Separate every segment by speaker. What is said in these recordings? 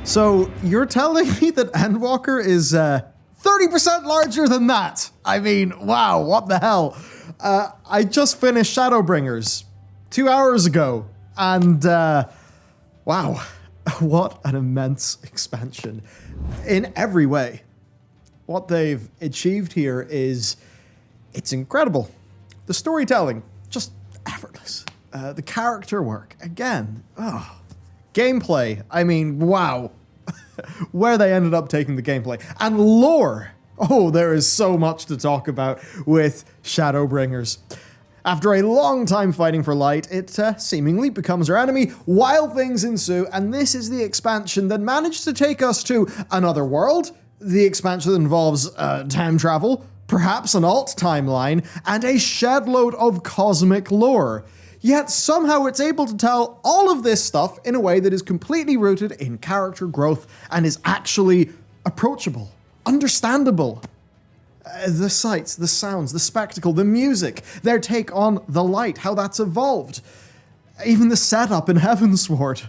Speaker 1: So you're telling me that Endwalker is 30% larger than that? I mean, wow, what the hell? I just finished Shadowbringers 2 hours ago, and wow, what an immense expansion in every way. What they've achieved here is, it's incredible. The storytelling, just effortless. The character work, again, gameplay, I mean, wow. Where they ended up taking the gameplay. And lore. Oh, there is so much to talk about with Shadowbringers. After a long time fighting for light, it seemingly becomes our enemy. Wild things ensue, and this is the expansion that managed to take us to another world, the expansion that involves time travel, perhaps an alt timeline, and a shed load of cosmic lore. Yet somehow it's able to tell all of this stuff in a way that is completely rooted in character growth and is actually approachable, understandable. The sights, the sounds, the spectacle, the music, their take on the light, how that's evolved. Even the setup in Heavensward.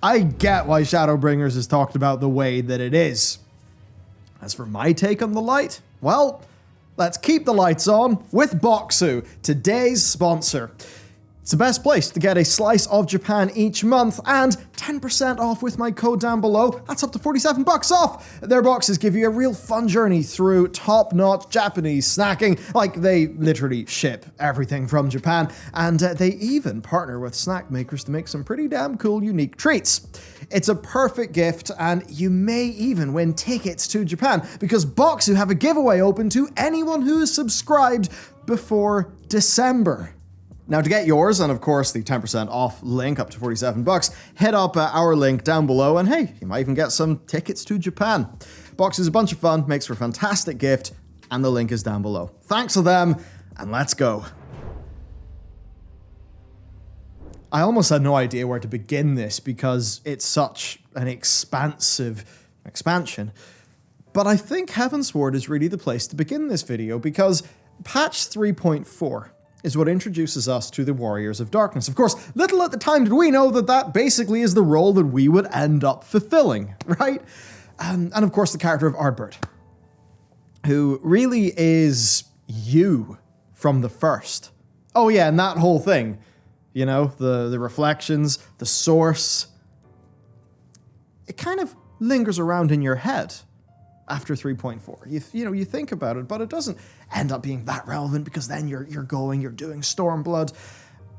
Speaker 1: I get why Shadowbringers is talked about the way that it is. As for my take on the light, well, let's keep the lights on with Boxu, today's sponsor. It's the best place to get a slice of Japan each month, and 10% off with my code down below. That's up to $47 off. Their boxes give you a real fun journey through top-notch Japanese snacking. Like, they literally ship everything from Japan, and they even partner with snack makers to make some pretty damn cool, unique treats. It's a perfect gift, and you may even win tickets to Japan, because Boxu have a giveaway open to anyone who is subscribed before December. Now, to get yours, and of course the 10% off link up to $47, hit up our link down below, and hey, you might even get some tickets to Japan. Box is a bunch of fun, makes for a fantastic gift, and the link is down below. Thanks to them, and let's go. I almost had no idea where to begin this because it's such an expansive expansion. But I think Heavensward is really the place to begin this video because patch 3.4 is what introduces us to the Warriors of Darkness. Of course, little at the time did we know that that basically is the role that we would end up fulfilling, right? And of course, the character of Ardbert, who really is you from the first. Oh yeah, and that whole thing, you know, the reflections, the source, it kind of lingers around in your head after 3.4. You think about it, but it doesn't end up being that relevant because then you're doing Stormblood.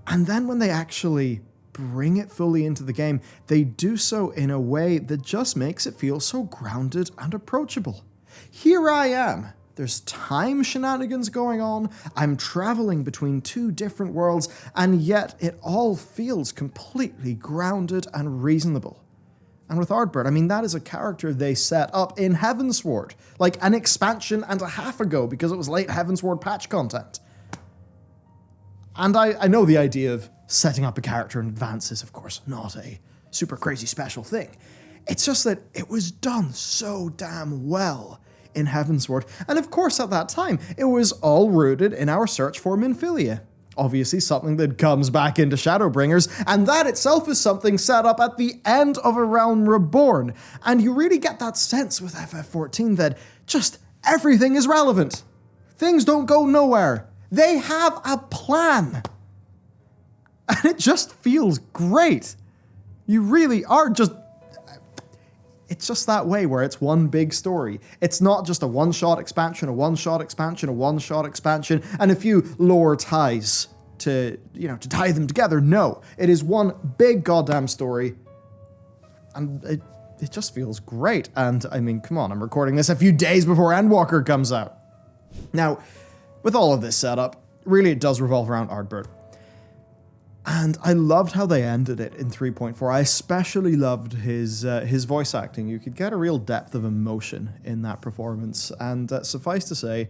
Speaker 1: And then when they actually bring it fully into the game, they do so in a way that just makes it feel so grounded and approachable. Here I am. There's time shenanigans going on. I'm traveling between two different worlds, and yet it all feels completely grounded and reasonable. And with Ardbert, I mean, that is a character they set up in Heavensward, like an expansion and a half ago, because it was late Heavensward patch content. And I know the idea of setting up a character in advance is, of course, not a super crazy special thing. It's just that it was done so damn well in Heavensward. And of course, at that time, it was all rooted in our search for Minfilia. Obviously something that comes back into Shadowbringers, and that itself is something set up at the end of A Realm Reborn. And you really get that sense with FF14 that just everything is relevant. Things don't go nowhere. They have a plan. And it just feels great. You really are just... It's just that way where it's one big story. It's not just a one-shot expansion, a one-shot expansion, a one-shot expansion, and a few lore ties to tie them together. No, it is one big goddamn story, and it just feels great. And I mean, come on, I'm recording this a few days before Endwalker comes out. Now, with all of this setup, really it does revolve around Ardbert. And I loved how they ended it in 3.4. I especially loved his voice acting. You could get a real depth of emotion in that performance. And suffice to say,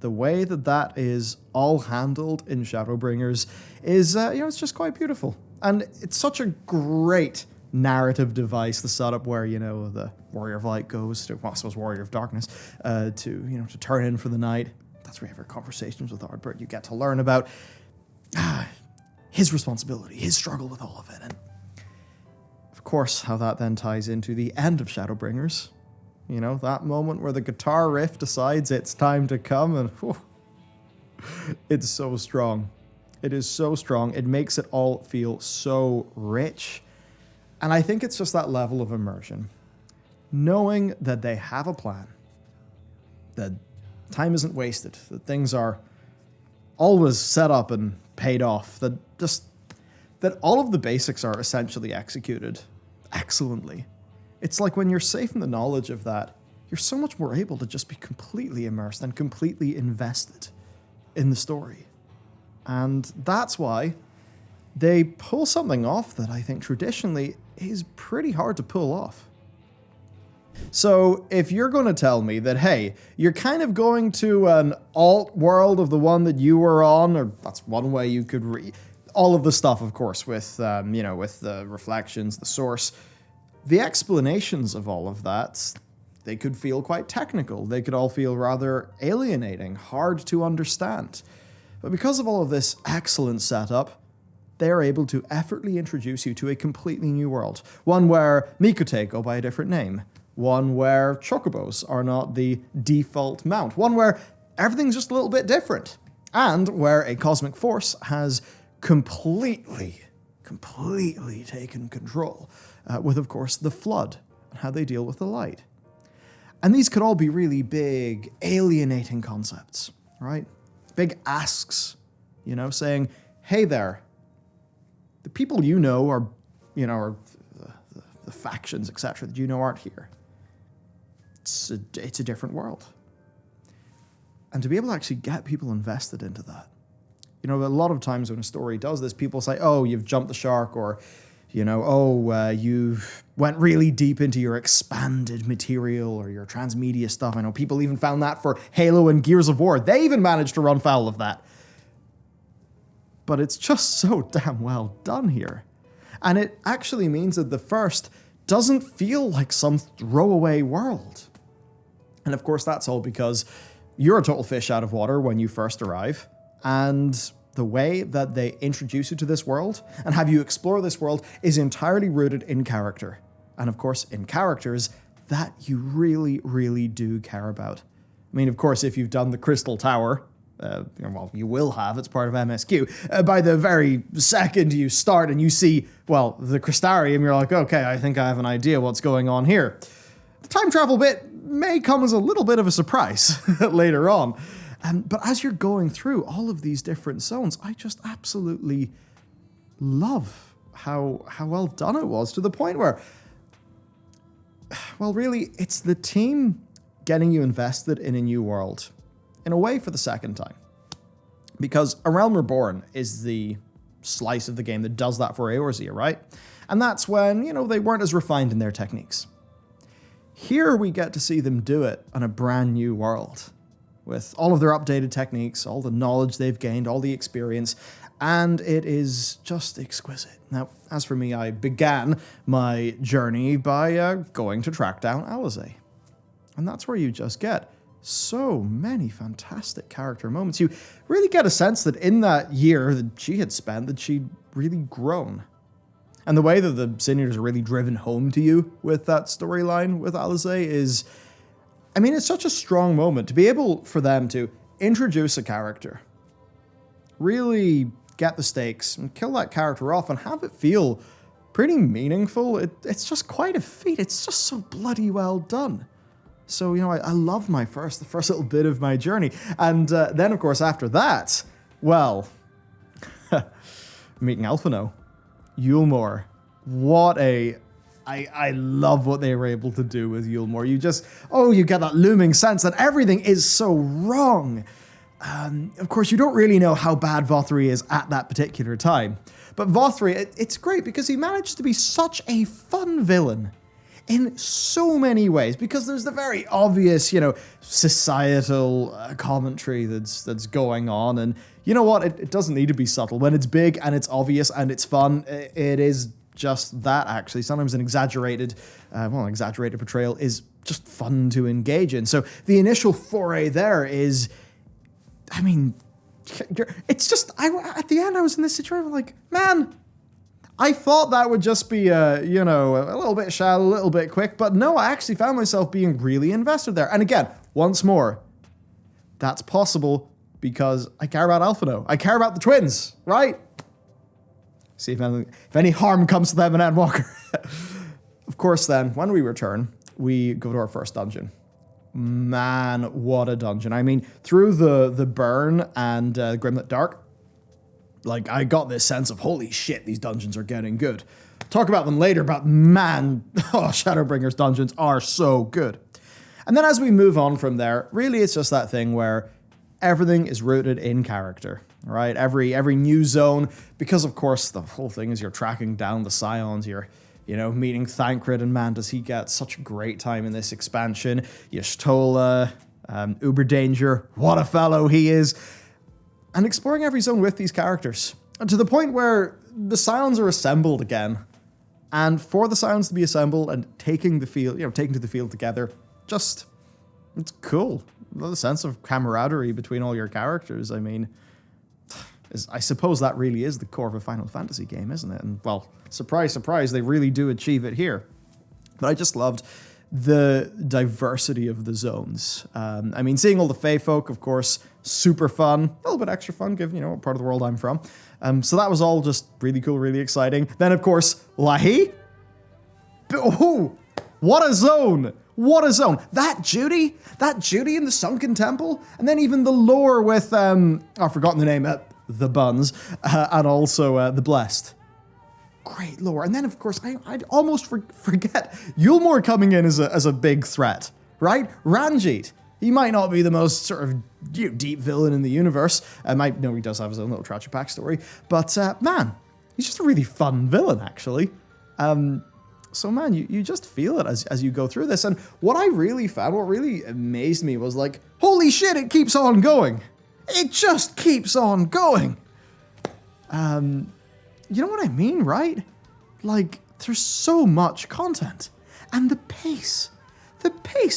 Speaker 1: the way that is all handled in Shadowbringers is, it's just quite beautiful. And it's such a great narrative device, the setup where, the Warrior of Light goes to, well, I suppose Warrior of Darkness, to turn in for the night. That's where you have your conversations with Ardbert. You get to learn about his responsibility, his struggle with all of it. And of course, how that then ties into the end of Shadowbringers. You know, that moment where the guitar riff decides it's time to come, and whew, it's so strong. It is so strong. It makes it all feel so rich. And I think it's just that level of immersion. Knowing that they have a plan, that time isn't wasted, that things are always set up and paid off, that all of the basics are essentially executed excellently. It's like when you're safe in the knowledge of that, you're so much more able to just be completely immersed and completely invested in the story. And that's why they pull something off that I think traditionally is pretty hard to pull off. So if you're going to tell me that, hey, you're kind of going to an alt world of the one that you were on, or that's one way you could read all of the stuff, of course, with, with the reflections, the source, the explanations of all of that, they could feel quite technical. They could all feel rather alienating, hard to understand. But because of all of this excellent setup, they are able to effortlessly introduce you to a completely new world. One where Mikute go by a different name. One where chocobos are not the default mount. One where everything's just a little bit different. And where a cosmic force has completely taken control. With, of course, the flood and how they deal with the light. And these could all be really big, alienating concepts, right? Big asks, saying, hey there, the people you know are, are the factions, etc., that you know aren't here. It's a different world. And to be able to actually get people invested into that. A lot of times when a story does this, people say, oh, you've jumped the shark, or, you've went really deep into your expanded material or your transmedia stuff. I know people even found that for Halo and Gears of War. They even managed to run foul of that. But it's just so damn well done here. And it actually means that the first doesn't feel like some throwaway world. And of course, that's all because you're a total fish out of water when you first arrive. And the way that they introduce you to this world and have you explore this world is entirely rooted in character. And of course, in characters that you really, really do care about. I mean, of course, if you've done the Crystal Tower, you will have, it's part of MSQ. By the very second you start and you see, the Crystarium, you're like, okay, I think I have an idea what's going on here. The time travel bit may come as a little bit of a surprise later on. But as you're going through all of these different zones, I just absolutely love how well done it was, to the point where, really, it's the team getting you invested in a new world, in a way for the second time. Because A Realm Reborn is the slice of the game that does that for Eorzea, right? And that's when, they weren't as refined in their techniques. Here we get to see them do it on a brand new world, with all of their updated techniques, all the knowledge they've gained, all the experience, and it is just exquisite. Now, as for me, I began my journey by going to track down Alizé. And that's where you just get so many fantastic character moments. You really get a sense that in that year that she had spent, that she'd really grown. And the way that the Seniors are really driven home to you with that storyline with Alizé is, it's such a strong moment to be able for them to introduce a character, really get the stakes and kill that character off and have it feel pretty meaningful. It's just quite a feat. It's just so bloody well done. So, I love the first little bit of my journey. And then, of course, after that, meeting Alphino, Eulmore, I love what they were able to do with Eulmore. You get that looming sense that everything is so wrong. Of course, you don't really know how bad Vothri is at that particular time. But Vothri, it's great because he managed to be such a fun villain in so many ways, because there's the very obvious, societal commentary that's going on. And you know what? It doesn't need to be subtle. When it's big and it's obvious and it's fun, it is just that, actually. Sometimes an exaggerated portrayal is just fun to engage in. So the initial foray there is, it's just, at the end I was in this situation, I'm like, man, I thought that would just be, a little bit shallow, a little bit quick, but no, I actually found myself being really invested there. And again, once more, that's possible because I care about Alphino. I care about the twins, right? See if any harm comes to them and Endwalker. Of course, then, when we return, we go to our first dungeon. Man, what a dungeon. I mean, through the burn and Grimlet Dark, like, I got this sense of, holy shit, these dungeons are getting good. Talk about them later, but man, Shadowbringers dungeons are so good. And then as we move on from there, really it's just that thing where everything is rooted in character, right? Every new zone, because of course the whole thing is you're tracking down the Scions, you're, meeting Thancred, and man, does he get such a great time in this expansion. Y'shtola, Uber Danger, what a fellow he is. And exploring every zone with these characters. And to the point where the Scions are assembled again. And for the Scions to be assembled and taking to the field together, it's cool. The sense of camaraderie between all your characters, I mean, I suppose that really is the core of a Final Fantasy game, isn't it? And, well, surprise, surprise, they really do achieve it here. But I just loved the diversity of the zones. I mean, seeing all the Fae folk, of course, super fun. A little bit extra fun, given, what part of the world I'm from. So that was all just really cool, really exciting. Then, of course, Lahi. Oh, what a zone! What a zone! That Judy in the Sunken Temple, and then even the lore with, I've forgotten the name, the Buns, and also the Blessed. Great lore. And then, of course, I'd almost forget Yulmore coming in as a big threat, right? Ranjit. He might not be the most sort of deep villain in the universe. He does have his own little tragic backstory. But, man, he's just a really fun villain, actually. So, man, you just feel it as you go through this. And what I really found, what really amazed me was like, holy shit, it keeps on going. It just keeps on going. You know what I mean, right? Like, there's so much content. And the pace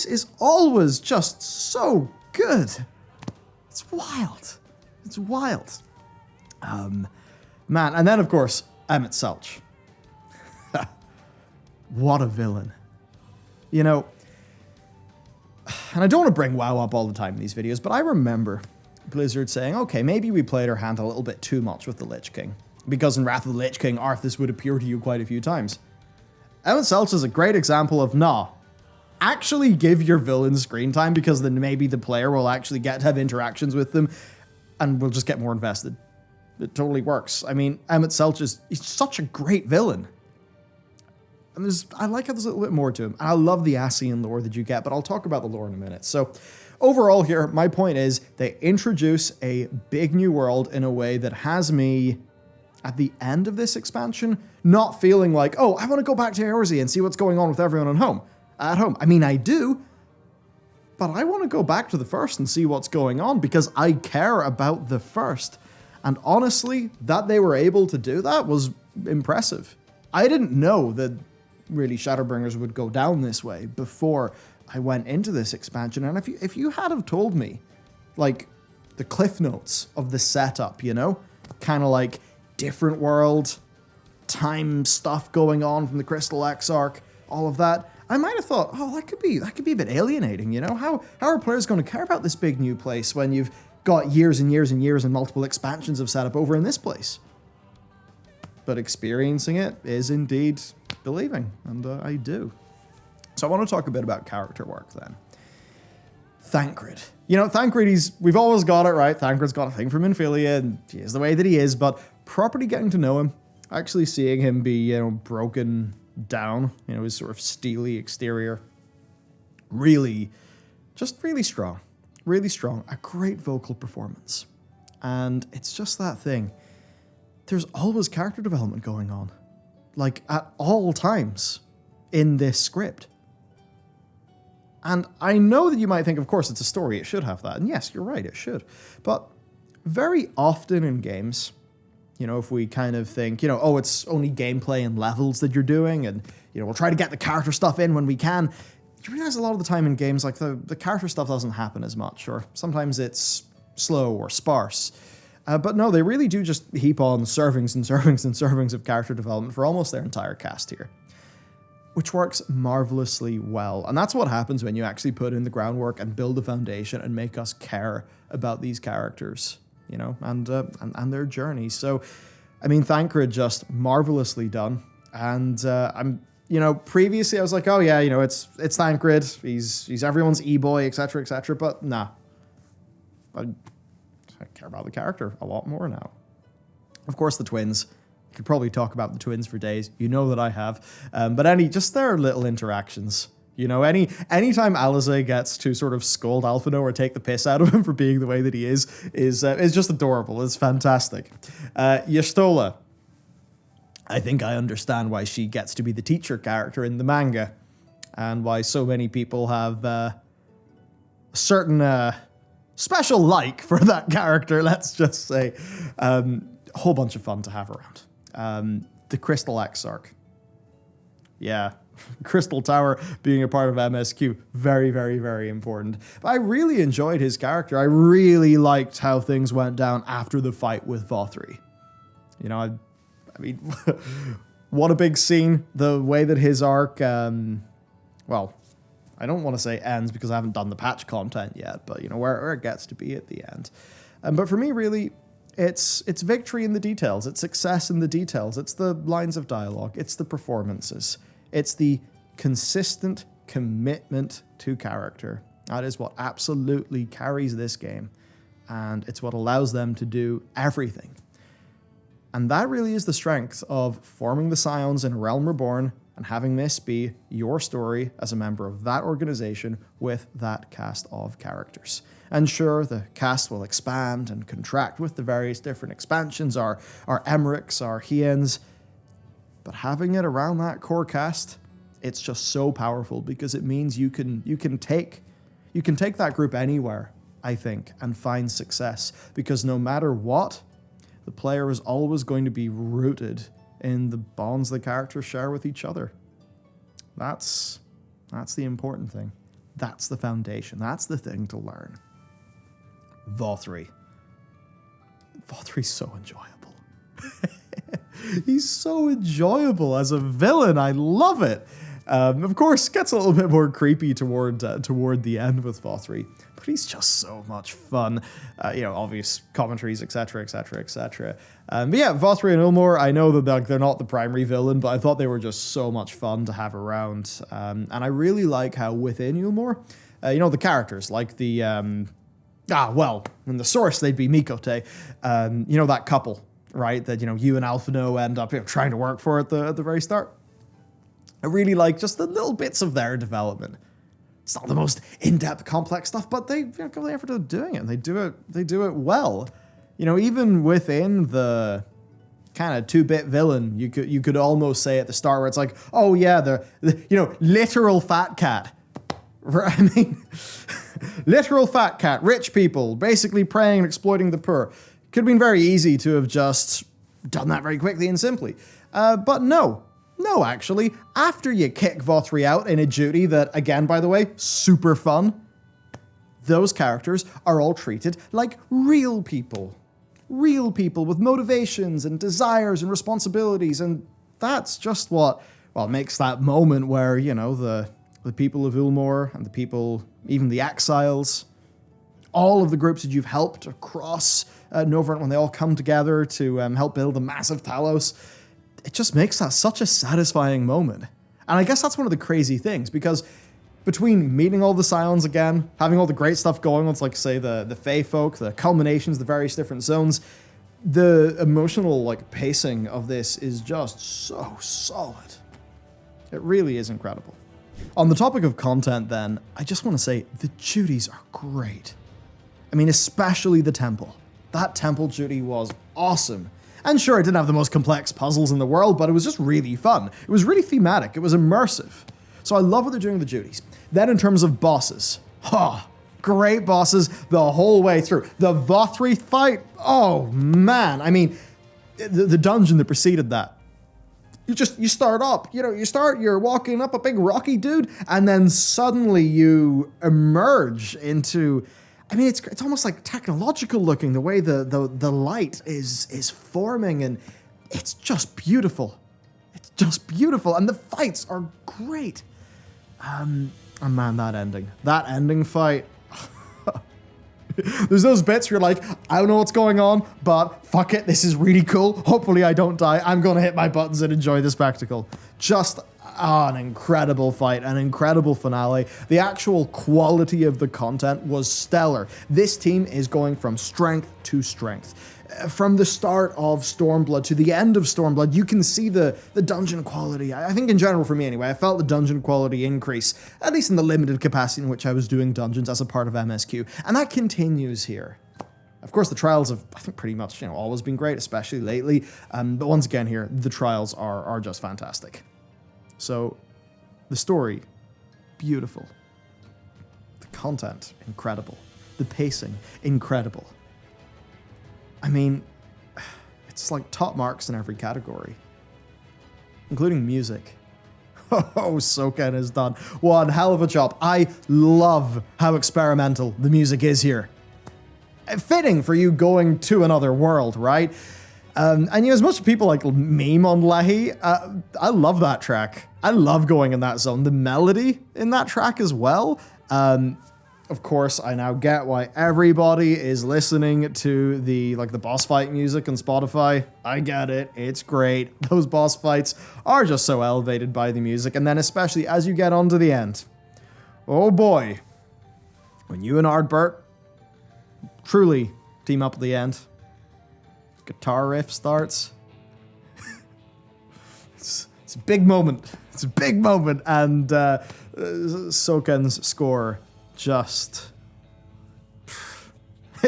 Speaker 1: is always just so good. It's wild. It's wild. Man, and then, of course, Emmett Selch. What a villain. And I don't want to bring WoW up all the time in these videos, but I remember Blizzard saying, okay, maybe we played our hand a little bit too much with the Lich King. Because in Wrath of the Lich King, Arthas would appear to you quite a few times. Emmett Selch is a great example of, actually give your villains screen time, because then maybe the player will actually get to have interactions with them, and we'll just get more invested. It totally works. I mean, Emmett Selch he's such a great villain. And I like how there's a little bit more to him. And I love the Ascian lore that you get, but I'll talk about the lore in a minute. So, overall here, my point is, they introduce a big new world in a way that has me, at the end of this expansion, not feeling like, oh, I want to go back to Eorzea and see what's going on with everyone at home. I mean, I do, but I want to go back to the first and see what's going on, because I care about the first. And honestly, that they were able to do that was impressive. I didn't know that really Shadowbringers would go down this way before I went into this expansion. And if you had have told me, like, the cliff notes of the setup, kind of like different world, time stuff going on from the Crystal Exarch, all of that, I might have thought, oh, that could be a bit alienating, How are players going to care about this big new place when you've got years and years and years and multiple expansions of setup over in this place? But experiencing it is indeed believing, and I do. So I want to talk a bit about character work then. Thancred. Thancred, we've always got it, right? Thancred's got a thing for Minfilia, and he is the way that he is, but properly getting to know him, actually seeing him be, broken down, his sort of steely exterior, really strong. Really strong. A great vocal performance. And it's just that thing. There's always character development going on. Like, at all times in this script. And I know that you might think, of course, it's a story, it should have that. And yes, you're right, it should. But very often in games, if we kind of think, oh, it's only gameplay and levels that you're doing, and, we'll try to get the character stuff in when we can. You realize a lot of the time in games, like, the character stuff doesn't happen as much, or sometimes it's slow or sparse. But no, they really do just heap on servings and servings and servings of character development for almost their entire cast here, which works marvelously well. And that's what happens when you actually put in the groundwork and build the foundation and make us care about these characters, you know, and their journeys. So, I mean, Thancred just marvelously done. And you know, previously I was like, oh yeah, you know, it's Thancred, he's everyone's e-boy, etc., etc. But nah, I care about the character a lot more now. Of course, the twins. I could probably talk about the twins for days. You know that I have. But just their little interactions. You know, anytime Alisaie gets to sort of scold Alphino or take the piss out of him for being the way that he is just adorable. It's fantastic. Y'shtola. I think I understand why she gets to be the teacher character in the manga, and why so many people have a certain special like for that character, let's just say. A whole bunch of fun to have around. The Crystal Exarch. Yeah, Crystal Tower being a part of MSQ, very, very, very important. But I really enjoyed his character. I really liked how things went down after the fight with Vothri. You know, I mean, what a big scene. The way that his arc, well, I don't want to say ends because I haven't done the patch content yet, but, you know, where it gets to be at the end. But for me, really, it's victory in the details. It's success in the details. It's the lines of dialogue. It's the performances. It's the consistent commitment to character. That is what absolutely carries this game. And it's what allows them to do everything. And that really is the strength of forming the Scions in Realm Reborn and having this be your story as a member of that organization with that cast of characters. And sure, the cast will expand and contract with the various different expansions, our Emmerichs, our Hiens, but having it around that core cast, it's just so powerful because it means you can take that group anywhere, I think, and find success. Because no matter what, the player is always going to be rooted in the bonds the characters share with each other. That's the important thing. That's the foundation. That's the thing to learn. Vothri. Vothri's so enjoyable. He's so enjoyable as a villain. I love it. Of course, gets a little bit more creepy toward the end with Vothri, but he's just so much fun. You know, obvious commentaries, etc., etc., etc. But yeah, Vothri and Ulmor, I know that they're not the primary villain, but I thought they were just so much fun to have around. And I really like how within Ulmor, you know, the characters, like the, well, in the source, they'd be Mikote, you know, that couple, right, that, you know, you and Alphino end up, you know, trying to work for at the very start. I really like just the little bits of their development. It's not the most in-depth, complex stuff, but they go the effort of doing it. And they do it well. You know, even within the kind of 2-bit villain, you could almost say at the start where it's like, oh yeah, the you know, literal fat cat. I mean, literal fat cat, rich people, basically preying and exploiting the poor. Could have been very easy to have just done that very quickly and simply. But no, actually, after you kick Vothri out in a duty that, again, by the way, super fun, those characters are all treated like real people. Real people with motivations and desires and responsibilities, and that's just what, well, makes that moment where, you know, the people of Ulmor and the people, even the exiles, all of the groups that you've helped across Novrent, when they all come together to help build the massive Talos, it just makes that such a satisfying moment. And I guess that's one of the crazy things, because between meeting all the Scions again, having all the great stuff going on, like, say, the Fey folk, the culminations, the various different zones, the emotional, like, pacing of this is just so solid. It really is incredible. On the topic of content, then, I just want to say the duties are great. I mean, especially the temple. That temple duty was awesome. And sure, it didn't have the most complex puzzles in the world, but it was just really fun. It was really thematic. It was immersive. So I love what they're doing with the duties. Then in terms of bosses, great bosses the whole way through. The Vothri fight, oh man. I mean, the dungeon that preceded that. You start up, you're walking up a big rocky dude, and then suddenly you emerge into I mean, it's almost like technological looking, the way the light is forming, and it's just beautiful. It's just beautiful, and the fights are great. And man, that ending fight. There's those bits where you're like, I don't know what's going on, but fuck it, this is really cool. Hopefully I don't die. I'm going to hit my buttons and enjoy the spectacle. Just an incredible fight, an incredible finale. The actual quality of the content was stellar. This team is going from strength to strength. From the start of Stormblood to the end of Stormblood, you can see the dungeon quality. I think in general, for me anyway, I felt the dungeon quality increase, at least in the limited capacity in which I was doing dungeons as a part of MSQ. And that continues here. Of course, the trials have, I think, pretty much always been great, especially lately. But once again here, the trials are just fantastic. So, the story, beautiful. The content, incredible. The pacing, incredible. I mean, it's like top marks in every category, including music. Oh, Soken has done one hell of a job. I love how experimental the music is here. Fitting for you going to another world, right? And as much as people like meme on Lehi, I love that track. I love going in that zone. The melody in that track as well. Of course, I now get why everybody is listening to the boss fight music on Spotify. I get it. It's great. Those boss fights are just so elevated by the music. And then especially as you get onto the end. Oh boy. When you and Ardbert truly team up at the end. Guitar riff starts. It's a big moment. It's a big moment. And Soken's score it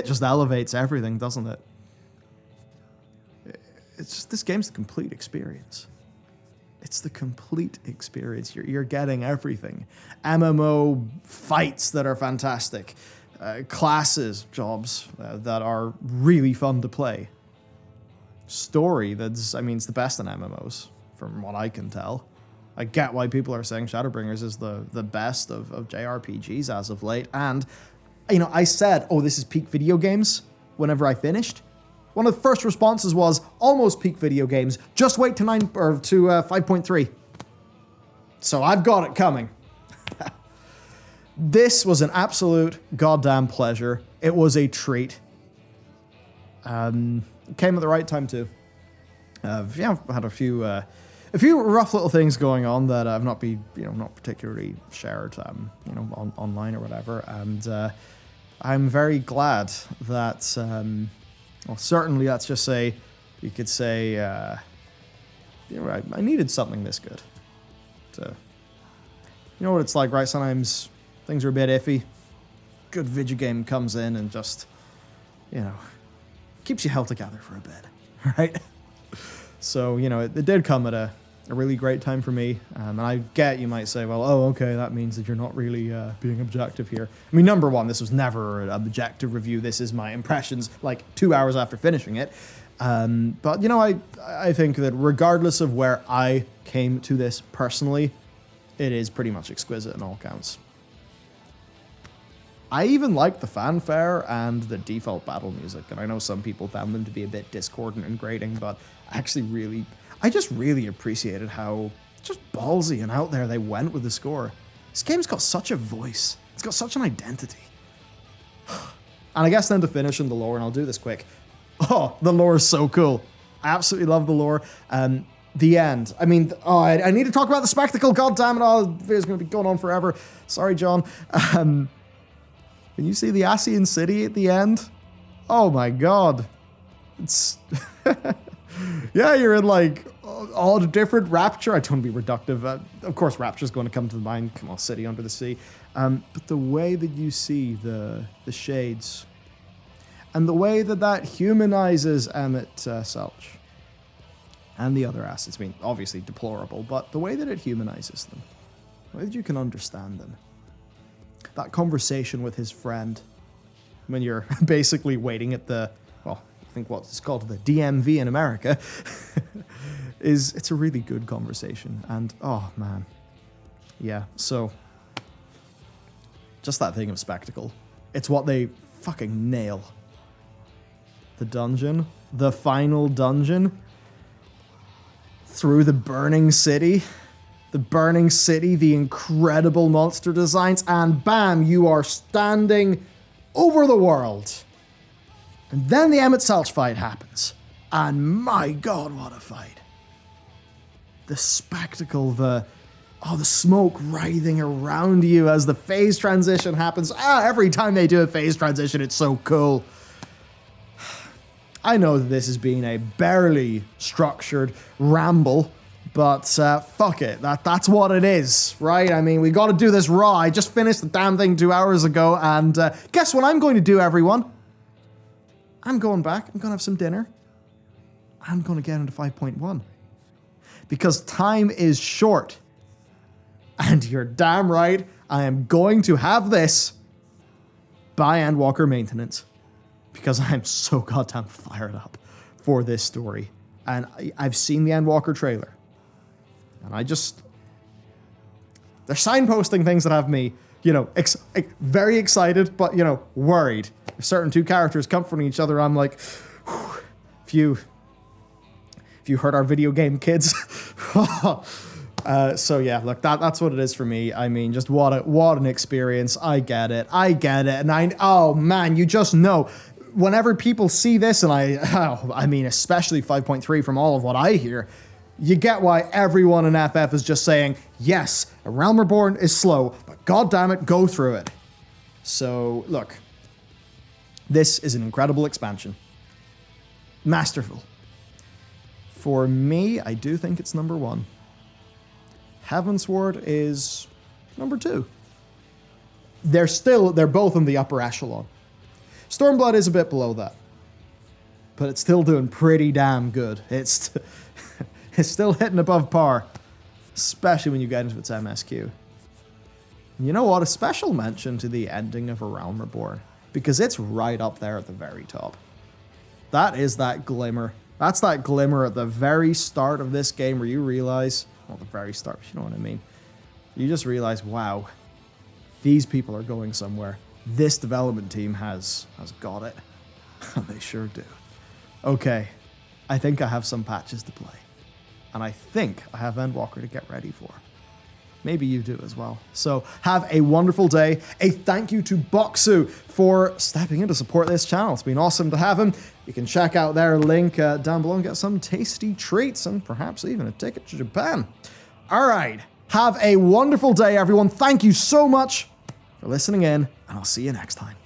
Speaker 1: just elevates everything, doesn't it? It's just, this game's the complete experience. It's the complete experience. You're getting everything. MMO fights that are fantastic. Classes, jobs that are really fun to play. Story it's the best in MMOs, from what I can tell. I get why people are saying Shadowbringers is the best of JRPGs as of late. And, I said, oh, this is peak video games whenever I finished. One of the first responses was, almost peak video games. Just wait to 5.3. So I've got it coming. This was an absolute goddamn pleasure. It was a treat. It came at the right time too. I've had a few rough little things going on that I've not particularly shared, online or whatever. And I'm very glad that, certainly let's just say, you could say, I needed something this good. You know what it's like, right? Sometimes things are a bit iffy. Good video game comes in and just, keeps you held together for a bit, right? So, it did come at a really great time for me. And I get, you might say, well, oh, okay, that means that you're not really being objective here. I mean, number one, this was never an objective review. This is my impressions, 2 hours after finishing it. But, I think that regardless of where I came to this personally, it is pretty much exquisite in all counts. I even like the fanfare and the default battle music, and I know some people found them to be a bit discordant and grating, but I just really appreciated how just ballsy and out there they went with the score. This game's got such a voice. It's got such an identity. And I guess then to finish in the lore, and I'll do this quick. Oh, the lore is so cool. I absolutely love the lore. The end. I need to talk about the spectacle. God damn it, the video's going to be going on forever. Sorry, John. When you see the Asian city at the end, oh my god. It's... yeah, you're in all the different Rapture. I don't want to be reductive. Of course, Rapture's going to come to the mind. Come on, city under the sea. But the way that you see the shades, and the way that humanizes Emmett Selch and the other assets, obviously deplorable, but the way that it humanizes them, the way that you can understand them. That conversation with his friend when you're basically waiting at I think what's called the DMV in America, it's a really good conversation. And, oh, man. Yeah, so just that thing of spectacle. It's what they fucking nail. The dungeon, the final dungeon, through the burning city, the incredible monster designs, and bam, you are standing over the world. And then the Emmett Selch fight happens. And my god, what a fight. The spectacle, the smoke writhing around you as the phase transition happens. Every time they do a phase transition, it's so cool. I know that this has been a barely structured ramble, but fuck it. That's what it is, right? I mean, we got to do this raw. I just finished the damn thing 2 hours ago, and guess what I'm going to do, everyone? I'm going back. I'm going to have some dinner. I'm going to get into 5.1. Because time is short. And you're damn right, I am going to have this by Endwalker Maintenance. Because I'm so goddamn fired up for this story. And I've seen the Endwalker trailer. And they're signposting things that have me, very excited, but, worried. If certain two characters confronting each other, I'm like, whew, if you heard our video game kids. So yeah, look, that's what it is for me. I mean, just what an experience. I get it. And oh man, you just know, whenever people see this, and I mean, especially 5.3 from all of what I hear, you get why everyone in FF is just saying, yes, A Realm Reborn is slow, but goddammit, go through it. So, look, this is an incredible expansion. Masterful. For me, I do think it's number 1. Heavensward is number 2. They're both in the upper echelon. Stormblood is a bit below that, but it's still doing pretty damn good. It's still hitting above par, especially when you get into its MSQ. You know what? A special mention to the ending of A Realm Reborn, because it's right up there at the very top. That is that glimmer. That's that glimmer at the very start of this game where you realize, well, the very start, you know what I mean? You just realize, wow, these people are going somewhere. This development team has got it. And they sure do. Okay, I think I have some patches to play. And I think I have Endwalker to get ready for. Maybe you do as well. So have a wonderful day. A thank you to Boxu for stepping in to support this channel. It's been awesome to have him. You can check out their link down below and get some tasty treats and perhaps even a ticket to Japan. All right. Have a wonderful day, everyone. Thank you so much for listening in, and I'll see you next time.